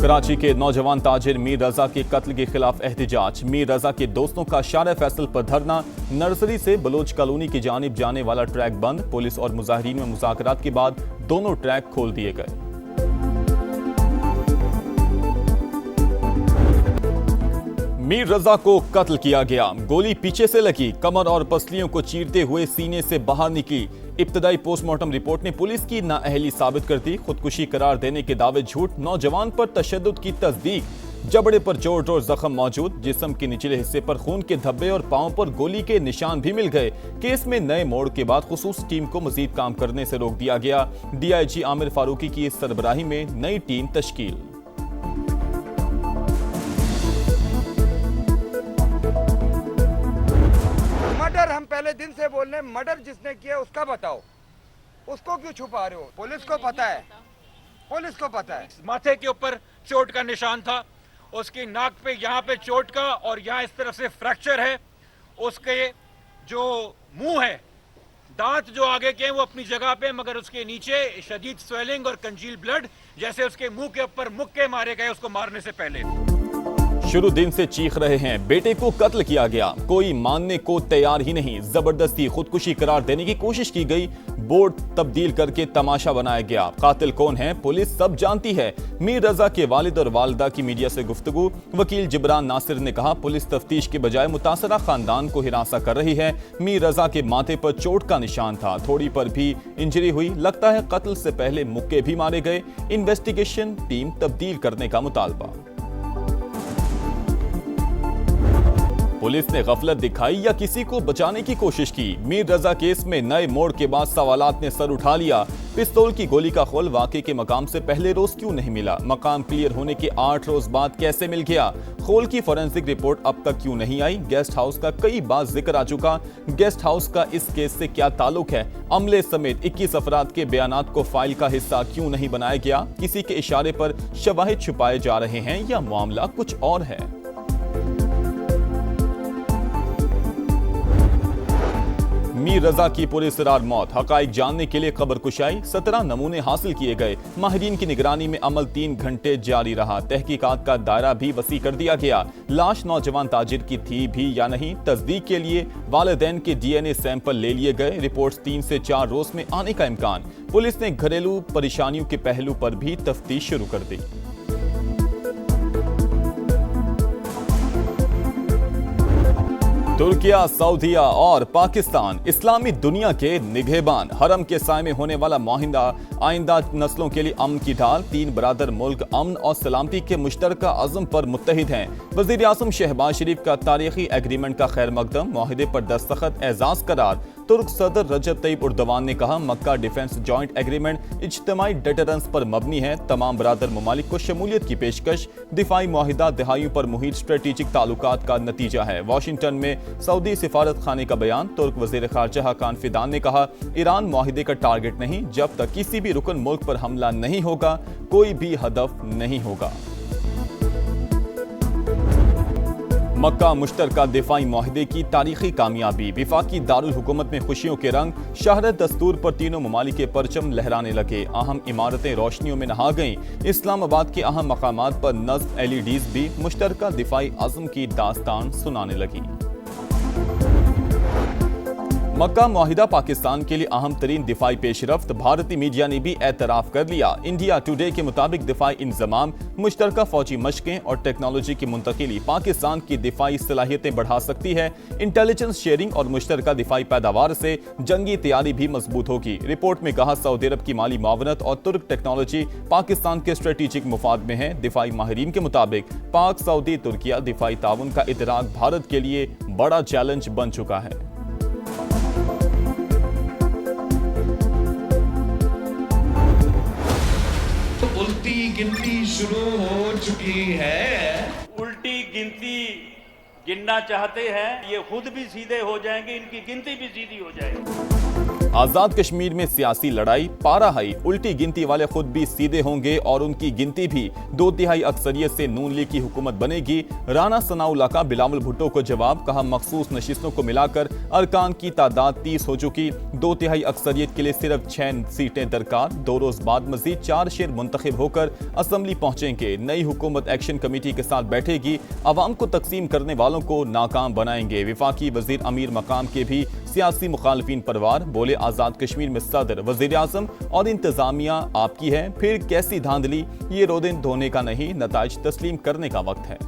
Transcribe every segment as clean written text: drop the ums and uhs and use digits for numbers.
कराची के नौजवान ताजिर मीर रजा के कत्ल के खिलाफ एहतजाज। मीर रजा के दोस्तों का शार फैसल पर धरना। नर्सरी से बलोच कॉलोनी की जानिब जाने वाला ट्रैक बंद। पुलिस और मुजाहिरीन में मुज़ाकरात के बाद दोनों ट्रैक खोल दिए गए। मीर रजा को कत्ल किया गया। गोली पीछे से लगी, कमर और पसलियों को चीरते हुए सीने से बाहर निकली। इब्तदाई पोस्टमार्टम रिपोर्ट ने पुलिस की नाअहली साबित कर दी। खुदकुशी करार देने के दावे झूठ। नौजवान पर तशद्दुद की तस्दीक। जबड़े पर चोट और जख्म मौजूद। जिस्म के निचले हिस्से पर खून के धब्बे और पांव पर गोली के निशान भी मिल गए। केस में नए मोड़ के बाद खुसूस टीम को मजीद काम करने से रोक दिया गया। DIG आमिर फारूकी की सरबराही में नई टीम तश्कील। मर्डर हम पहले दिन से बोल रहे हैं, मर्डर जिसने किया उसका बताओ, उसको क्यों छुपा रहे हो? पुलिस को पता है, पुलिस को पता है। माथे के ऊपर चोट का निशान था, उसकी नाक पे यहाँ पे चोट का और यहाँ इस तरफ से फ्रैक्चर है। उसके जो मुंह है, दांत जो आगे के हैं वो अपनी जगह पे, मगर उसके नीचे शदीद स्वेलिंग और कंजील ब्लड, जैसे उसके मुंह के ऊपर मुक्के मारे गए उसको मारने से पहले। शुरू दिन से चीख रहे हैं, बेटे को कत्ल किया गया। कोई मानने को तैयार ही नहीं। जबरदस्ती खुदकुशी करार देने की कोशिश की गई। बोर्ड तब्दील करके तमाशा बनाया गया। कातिल कौन है पुलिस सब जानती है। मीर रजा के वालिद और वालिदा की मीडिया से गुफ्तगू। वकील जिब्रान नासिर ने कहा, पुलिस तफ्तीश के बजाय मुतासरा खानदान को हिरासा कर रही है। मीर रजा के माथे पर चोट का निशान था, थोड़ी पर भी इंजरी हुई। लगता है कत्ल से पहले मुक्के भी मारे गए। इन्वेस्टिगेशन टीम तब्दील करने का मुतालबा। पुलिस ने गफलत दिखाई या किसी को बचाने की कोशिश की? मीर रजा केस में नए मोड़ के बाद सवालात ने सर उठा लिया। पिस्तौल की गोली का खोल वाकई के मकाम से पहले रोज क्यों नहीं मिला? मकाम क्लियर होने के 8 रोज बाद कैसे मिल गया? खोल की फोरेंसिक रिपोर्ट अब तक क्यों नहीं आई? गेस्ट हाउस का कई बार जिक्र आ चुका। गेस्ट हाउस का इस केस से क्या ताल्लुक है? अमले समेत 21 अफराद के बयानात को फाइल का हिस्सा क्यों नहीं बनाया गया? किसी के इशारे पर शवाहिद छुपाए जा रहे हैं या मामला कुछ और है? मीर रजा की पुरअसरार मौत, हकाइक जानने के लिए खबर कुशाई। 17 नमूने हासिल किए गए। माहिरीन की निगरानी में अमल 3 घंटे जारी रहा। तहकीकात का दायरा भी वसी कर दिया गया। लाश नौजवान ताजिर की थी भी या नहीं, तस्दीक के लिए वालिदैन के DNA सैंपल ले लिए गए। रिपोर्ट्स 3 से 4 रोज में आने का इम्कान। पुलिस ने घरेलू परेशानियों के पहलू पर भी तफ्तीश शुरू कर दी। तुर्किया, सऊदीया और पाकिस्तान इस्लामी दुनिया के निगहबान। हरम के साए में होने वाला माहिंदा आइंदा नस्लों के लिए अमन की ढाल। 3 बरादर मुल्क अमन और सलामती के मुश्तरका अज़म पर मुत्तहिद हैं। वज़ीर आज़म शहबाज शरीफ का तारीखी एग्रीमेंट का खैर मकदम। माहिदे पर दस्तखत, एजाज करार। तुर्क सदर रजब तैयब उर्दवान ने कहा, मक्का डिफेंस जॉइंट एग्रीमेंट इज्तिमाई डेटरेंस पर मबनी है। तमाम बरादर ममालिक को शमूलियत की पेशकश। दिफाई माहिदा दहाइयों पर मुहित स्ट्रेटेजिक ताल्लुकात का नतीजा है। वाशिंगटन में सऊदी सिफारत खाने का बयान। तुर्क वज़ीर ख़ारजा हकान फिदान ने कहा, ईरान माहिदे का टारगेट नहीं। जब तक किसी भी रुकन मुल्क पर हमला नहीं होगा, कोई भी हदफ नहीं होगा। मक्का मुश्तरका दिफाई माहिदे की तारीखी कामयाबी। विफाकी दारुल हुकूमत में खुशियों के रंग। शहरत दस्तूर पर तीनों ममालिक के परचम लहराने लगे। अहम इमारतें रोशनियों में नहा गईं। इस्लामाबाद के अहम मकामात पर नस्ब LEDs भी मुश्तरका दिफाई अज़म की दास्तान सुनाने लगी। मक्का मुआहिदा पाकिस्तान के लिए अहम तरीन दिफाई पेशरफ्त। भारतीय मीडिया ने भी एतराफ कर लिया। इंडिया टुडे के मुताबिक दिफाई इंतजाम, मुश्तरका फौजी मशकें और टेक्नोलॉजी की मुंतकिली पाकिस्तान की दिफाई सलाहियतें बढ़ा सकती है। इंटेलिजेंस शेयरिंग और मुश्तरका दिफाई पैदावार से जंगी तैयारी भी मजबूत होगी। रिपोर्ट में कहा, सऊदी अरब की माली मावनत और तुर्क टेक्नोलॉजी पाकिस्तान के स्ट्रेटेजिक मुफाद में है। दिफाई माहिरीन के मुताबिक पाक सऊदी तुर्किया दिफाई ताउन का इदराक भारत के लिए बड़ा चैलेंज बन चुका है। उल्टी गिनती शुरू हो चुकी है। उल्टी गिनती गिनना चाहते हैं, ये खुद भी सीधे हो जाएंगे, इनकी गिनती भी सीधी हो जाएगी। आजाद कश्मीर में सियासी लड़ाई पारा हाई, उल्टी गिनती वाले खुद भी सीधे होंगे और उनकी गिनती भी 2/3 अक्सरियत से नून लीग की हुकूमत बनेगी। राना सनाउल्लाह का बिलावल भुट्टो को जवाब, कहा मखसूस नशिस्तों को मिलाकर अरकान की तादाद 30 हो चुकी, 2/3 अक्सरियत के लिए सिर्फ 6 सीटें दरकार। 2 रोज बाद मजीद 4 शेर मुंतखब होकर असम्बली पहुंचेंगे। नई हुकूमत एक्शन कमेटी के साथ बैठेगी, अवाम को तकसीम करने वालों को नाकाम बनाएंगे। विफाकी वजीर अमीर मकाम के भी सियासी मुखालफिन परवार, बोले आजाद कश्मीर में सदर, वजीर आजम और इंतजामिया आपकी है, फिर कैसी धांधली, ये रोदिन धोने का नहीं, नताइज तस्लीम करने का वक्त है।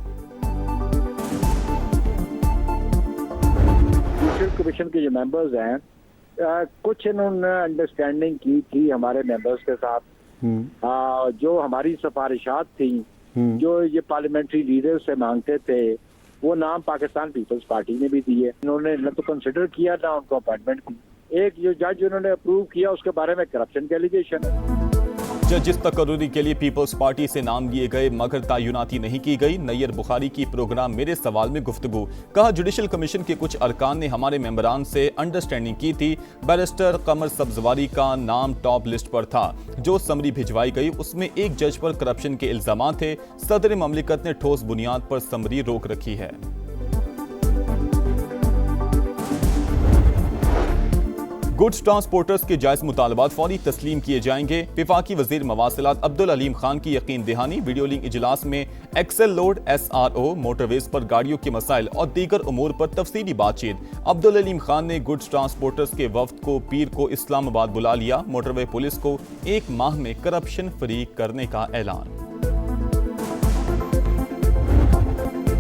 कमीशन के जो मेंबर्स हैं, कुछ इन्होंने अंडरस्टैंडिंग की थी हमारे मेंबर्स के साथ, जो हमारी सिफारिशात थी, जो ये पार्लियामेंट्री लीडर से मांगते थे, वो नाम पाकिस्तान पीपल्स पार्टी ने भी दिए। इन्होंने न तो कंसिडर किया ना उनको अपॉइंटमेंट की। एक जो जज उन्होंने अप्रूव किया उसके बारे में करप्शन के एलिगेशन है। जजिस तकर्रुरी के लिए पीपल्स पार्टी से नाम लिए गए मगर तयनाती नहीं की गई। नैयर बुखारी की प्रोग्राम मेरे सवाल में गुफ्तगू, कहा जुडिशल कमीशन के कुछ अरकान ने हमारे मेंबरान से अंडरस्टैंडिंग की थी। बैरिस्टर कमर सब्जवारी का नाम टॉप लिस्ट पर था। जो समरी भिजवाई गई उसमें एक जज पर करप्शन के इल्जाम थे। सदर ममलिकत ने ठोस बुनियाद पर समरी रोक रखी है। गुड्स ट्रांसपोर्टर्स के जायज मुतालबात फौरी तस्लीम किए जाएंगे। विफाकी वजीर मवासिलात अब्दुल अलीम खान की यकीन दहानी। वीडियो लिंक इजलास में एक्सेल लोड, SRO, मोटरवेज पर गाड़ियों के मसाइल और दीगर उमूर पर तफसीली बातचीत। अब्दुल अलीम खान ने गुड्स ट्रांसपोर्टर्स के वफ्द को पीर को इस्लामाबाद बुला लिया। मोटरवे पुलिस को 1 माह में करप्शन फ्री करने का ऐलान।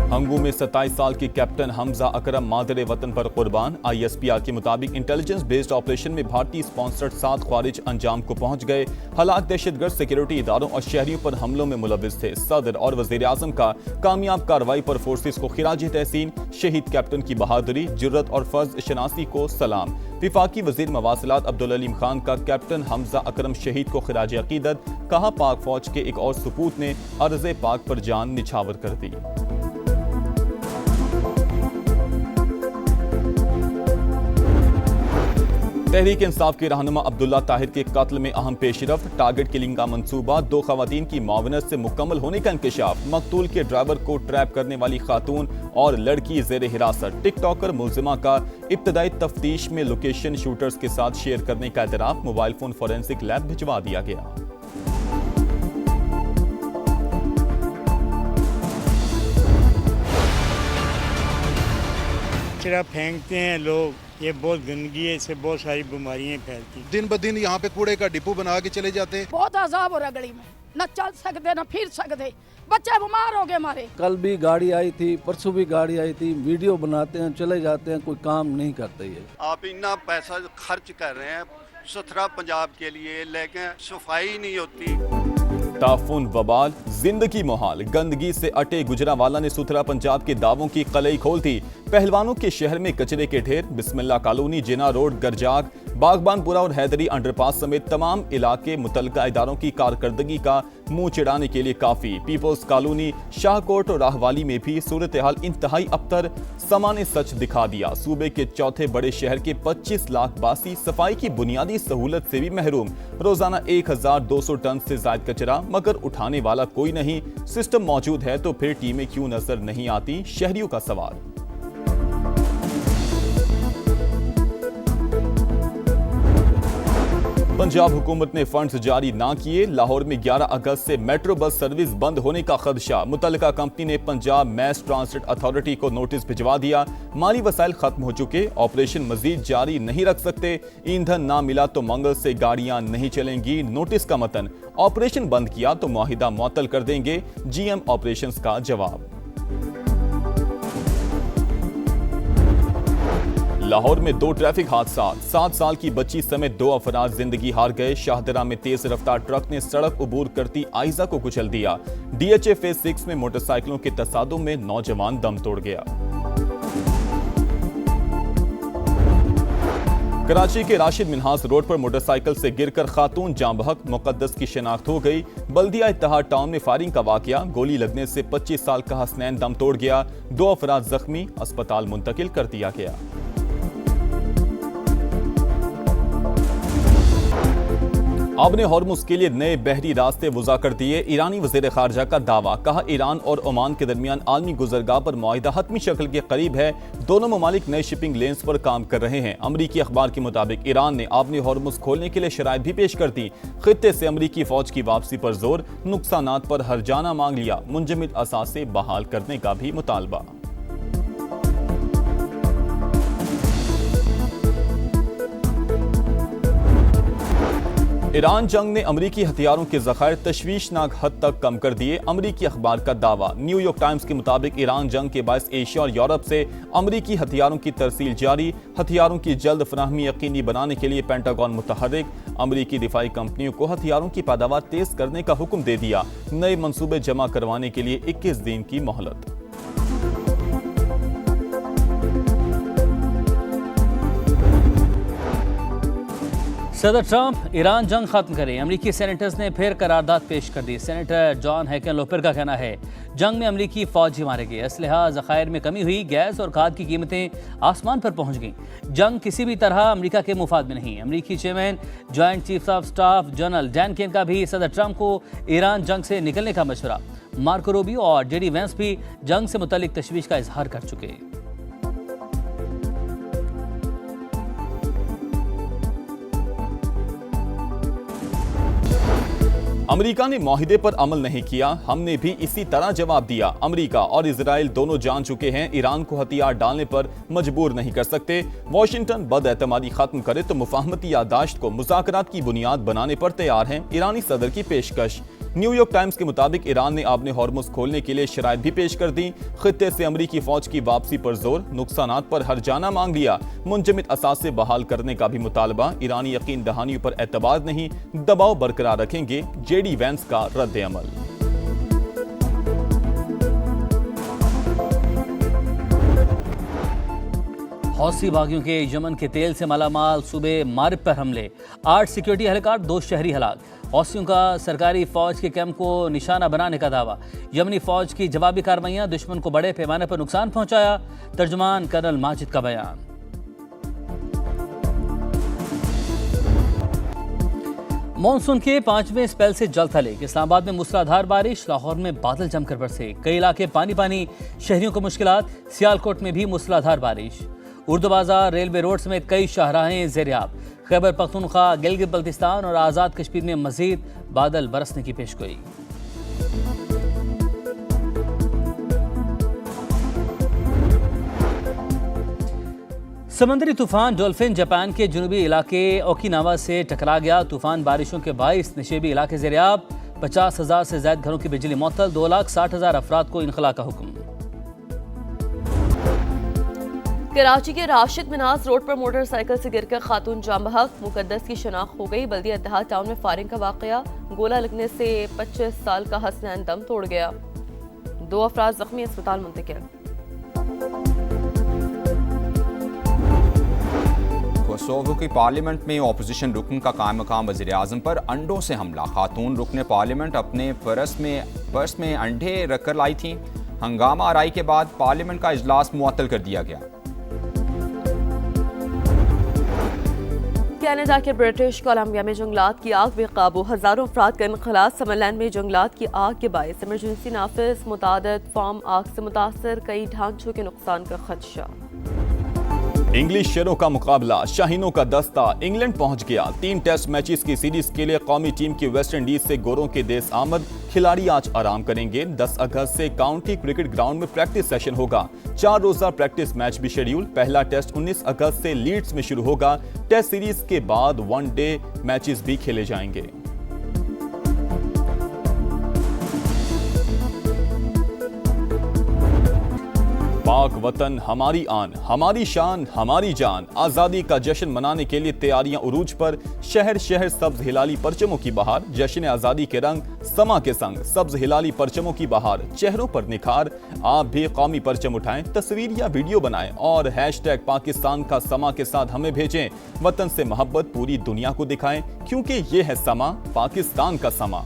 हंगू में 27 साल के कैप्टन हमजा अकरम मादरे वतन पर कुर्बान। ISPR के मुताबिक इंटेलिजेंस बेस्ड ऑपरेशन में भारतीय स्पॉन्सर्ड 7 ख्वारिज अंजाम को पहुंच गए। हलाक दहशतगर्द सिक्योरिटी इदारों और शहरियों पर हमलों में मुलविस थे। सदर और वजीर आजम का कामयाब कार्रवाई पर फोर्सेस को खिराज तहसीन। शहीद कैप्टन की बहादुरी, जुर्रत और फर्ज शनासी को सलाम। विफाकी वजीर मवासिलात अब्दुल अलीम खान का कैप्टन हमजा अकरम शहीद को खिराज अकीदत, कहा पाक फौज के एक और सपूत ने अर्ज़ पाक पर जान निछावर कर दी। तहरीक इंसाफ के रहनुमा अब्दुल्ला ताहिर के कत्ल में अहम पेशरफ्त। टारगेट किलिंग का मंसूबा, 2 खवातीन की मुआवनत से मुकम्मल होने का इंकशाफ। मकतूल के ड्राइवर को ट्रैप करने वाली खातून और लड़की जेर हिरासत। टिकटॉकर मुलजिमा का इब्तदाई तफ्तीश में लोकेशन शूटर्स के साथ शेयर करने का एतराफ। मोबाइल फोन फोरेंसिक लैब भिजवा दिया गया। कचरा फेंकते हैं लोग, ये बहुत गंदगी है, इससे बहुत सारी बीमारियां फैलती। दिन ब दिन यहाँ पे कूड़े का डिपो बना के चले जाते हैं। बहुत अजाब हो रहा गली में, न चल सकते न फिर सकते, बच्चे बीमार हो गए हमारे। कल भी गाड़ी आई थी, परसों भी गाड़ी आई थी। वीडियो बनाते हैं, चले जाते हैं, कोई काम नहीं करते। ये आप इतना पैसा खर्च कर रहे हैं सुथरा पंजाब के लिए, लेकिन सफाई नहीं होती। ताफुन, वबाल, जिंदगी मोहाल, गंदगी से अटे गुजरावाला ने सुथरा पंजाब के दावों की कलई खोल दी। पहलवानों के शहर में कचरे के ढेर। बिस्मिल्ला कॉलोनी, जिना रोड, गरजाक, बागबानपुरा और हैदरी अंडरपास समेत तमाम इलाके मुतल्लिका इदारों की कारकर्दगी का मुंह चिढ़ाने के लिए काफी। पीपल्स कॉलोनी, शाहकोट और राहवाली में भी सूरत हाल इंतहाई अबतर। समा ने सच दिखा दिया। सूबे के चौथे बड़े शहर के 25 लाख बासी सफाई की बुनियादी सहूलत से भी महरूम। रोजाना 1200 टन से जायद कचरा, मगर उठाने वाला कोई नहीं। सिस्टम मौजूद है तो फिर टीमें क्यों नजर नहीं आती, शहरियों का सवाल। पंजाब हुकूमत ने फंड्स जारी ना किए। लाहौर में 11 अगस्त से मेट्रो बस सर्विस बंद होने का खदशा। मुतल्लिका कंपनी ने पंजाब मैस ट्रांसपोर्ट अथॉरिटी को नोटिस भिजवा दिया। माली वसाइल खत्म हो चुके, ऑपरेशन मजीद जारी नहीं रख सकते। ईंधन ना मिला तो मंगल से गाड़ियां नहीं चलेंगी। नोटिस का मतन, ऑपरेशन बंद किया तो मुआहिदा मुअत्तल कर देंगे। GM ऑपरेशंस का जवाब। लाहौर में 2 ट्रैफिक हादसा। 7 साल की बच्ची समेत 2 अफराद जिंदगी हार गए। शाहदरा में तेज रफ्तार ट्रक ने सड़क उबूर करती आइजा को कुचल दिया। DHA फेज 6 में मोटरसाइकिलों के तसादुम में नौजवान दम तोड़ गया। कराची के राशिद मिन्हास रोड पर मोटरसाइकिल से गिरकर खातून जाँ बहक। मुकद्दस की शिनाख्त हो गई। बल्दिया इत्तेहाद टाउन में फायरिंग का वाकया। गोली लगने से 25 साल का हसनैन दम तोड़ गया। 2 अफराद जख्मी, अस्पताल मुंतकिल कर दिया गया। आपने हॉर्मुज के लिए नए बहरी रास्ते वज़ा कर दिए। ईरानी वज़ीर ख़ारजा का दावा, कहा ईरान और ओमान के दरमियान आलमी गुज़रगाह पर मुआहिदा हतमी शक्ल के करीब है। दोनों ममालिक नए शिपिंग लेन्स पर काम कर रहे हैं। अमरीकी अखबार के मुताबिक ईरान ने आपने हॉर्मुज खोलने के लिए शराइत भी पेश कर दी। खित्ते से अमरीकी फौज की वापसी पर जोर, नुकसानात पर हर्जाना मांग लिया। मुंजमद असासे बहाल करने का भी मुतालबा। ईरान जंग ने अमरीकी हथियारों के ज़खायर तशवीशनाक हद तक कम कर दिए। अमरीकी अखबार का दावा, न्यूयॉर्क टाइम्स के मुताबिक ईरान जंग के बायस एशिया और यूरोप से अमरीकी हथियारों की तरसील जारी। हथियारों की जल्द फराहमी यकीनी बनाने के लिए पेंटागन मुतहर्रिक। अमरीकी दिफाई कंपनियों को हथियारों की पैदावार तेज करने का हुक्म दे दिया। नए मंसूबे जमा करवाने के लिए 21 दिन की मोहलत। सदर ट्रंप ईरान जंग खत्म करे। अमरीकी सेनेटर्स ने फिर करारदाद पेश कर दी। सेनेटर जॉन हैकेनलोपर का कहना है जंग में अमरीकी फौजी मारे गए, असलहा ज़खायर में कमी हुई, गैस और खाद की कीमतें आसमान पर पहुंच गईं। जंग किसी भी तरह अमरीका के मुफाद में नहीं। अमरीकी chairman joint chief of staff general Dan Caine का भी सदर ट्रंप को ईरान जंग से निकलने का मशवरा। मार्को रूबियो और जेडी वेंस भी जंग से मुतल्लिक तशवीश का इजहार कर चुके। अमेरिका ने मुआहिदे पर अमल नहीं किया, हमने भी इसी तरह जवाब दिया। अमेरिका और इजराइल दोनों जान चुके हैं ईरान को हथियार डालने पर मजबूर नहीं कर सकते। वाशिंगटन बदएतमादी खत्म करे तो मुफाहमती यादाश्त को मुज़ाकरात की बुनियाद बनाने पर तैयार हैं। ईरानी सदर की पेशकश। न्यूयॉर्क टाइम्स के मुताबिक ईरान ने आपने हॉर्मुज खोलने के लिए शराइत भी पेश कर दी। खित्ते से अमरीकी फौज की वापसी पर जोर, नुकसानात पर हर्जाना मांग लिया। मुंजमद असासे बहाल करने का भी मुतालबा। ईरानी यकीन दहानियों पर एतबार नहीं, दबाव बरकरार रखेंगे। जेडी वेंस का रद्द अमल। हौसी बागियों के यमन के तेल से मालामाल सूबे मारिब पर हमले, 8 सिक्योरिटी एहलकार, 2 शहरी हलाक। हौसियों का सरकारी फौज के कैंप को निशाना बनाने का दावा। यमनी फौज की जवाबी कार्रवाइयां, दुश्मन को बड़े पैमाने पर नुकसान पहुंचाया। तर्जुमान कर्नल माजिद का बयान। मॉनसून के 5वें स्पेल से जल्द हलेक। इस्लामाबाद में मूसलाधार बारिश, लाहौर में बादल जमकर बरसे, कई इलाके पानी पानी, शहरियों को मुश्किलात। सियालकोट में भी मूसलाधार बारिश। उर्दू बाजार, रेलवे रोड समेत कई शाहराहें ज़ेर-ए-आब। खैबर पख्तूनख्वा, गिलगित बल्तिस्तान और आज़ाद कश्मीर में मजीद बादल बरसने की पेशगोई। समंदरी तूफान डॉल्फिन जापान के जनूबी इलाके ओकिनावा से टकरा गया। तूफान बारिशों के बाइस नशेबी इलाके ज़ेर-ए-आब। 50,000 से ज्यादा घरों की बिजली मुअत्तल। 2,60,000 अफराद को इनखला का हुक्म। कराची के राशिद मिनास रोड पर मोटरसाइकिल से गिरकर खातून जाम बहक, मुकद्दस की शनाख्त हो गई। बल्दिया इत्तेहाद टाउन में फायरिंग का वाकया, गोला लगने से 25 साल का हसनैन दम तोड़ गया। 2 अफराद जख्मी, अस्पताल मुंतकिल। कोसोवो की पार्लियामेंट में अपोजिशन रुकन का कायम मकाम वज़ीर आज़म पर अंडों से हमला। खातून रुकन पार्लियामेंट अपने पर्स में अंडे रखकर लाई थी। हंगामा आराई के बाद पार्लियामेंट का इजलास मुअत्तल कर दिया गया। कनाडा के ब्रिटिश कोलंबिया में जंगलात की आग बेकाबू, हजारों अफराद का इनखला। समरलैंड में जंगलात की आग के बायस इमरजेंसी नाफिज, मुतादिद फार्म आग से मुतासर, कई ढांचों के नुकसान का खदशा। इंग्लिश शेरों का मुकाबला, शाहीनों का दस्ता इंग्लैंड पहुंच गया। 3 टेस्ट मैचेस की सीरीज के लिए कौमी टीम की वेस्ट इंडीज से गोरों के देश आमद। खिलाड़ी आज आराम करेंगे। 10 अगस्त से काउंटी क्रिकेट ग्राउंड में प्रैक्टिस सेशन होगा। 4 रोजा प्रैक्टिस मैच भी शेड्यूल। पहला टेस्ट 19 अगस्त से लीड्स में शुरू होगा। टेस्ट सीरीज के बाद 1 डे मैचेस भी खेले जाएंगे। पाक वतन हमारी आन, हमारी शान, हमारी जान। आज़ादी का जश्न मनाने के लिए तैयारियां उरूज पर। शहर शहर सब्ज हिलाली परचमों की बहार। जश्न आज़ादी के रंग समा के संग, सब्ज हिलाली परचमों की बहार। चेहरों पर निखार। आप भी कौमी परचम उठाएं, तस्वीर या वीडियो बनाएं और #पाकिस्तान का समा के साथ हमें भेजें। वतन से मोहब्बत पूरी दुनिया को दिखाएं, क्योंकि ये है समा, पाकिस्तान का समा।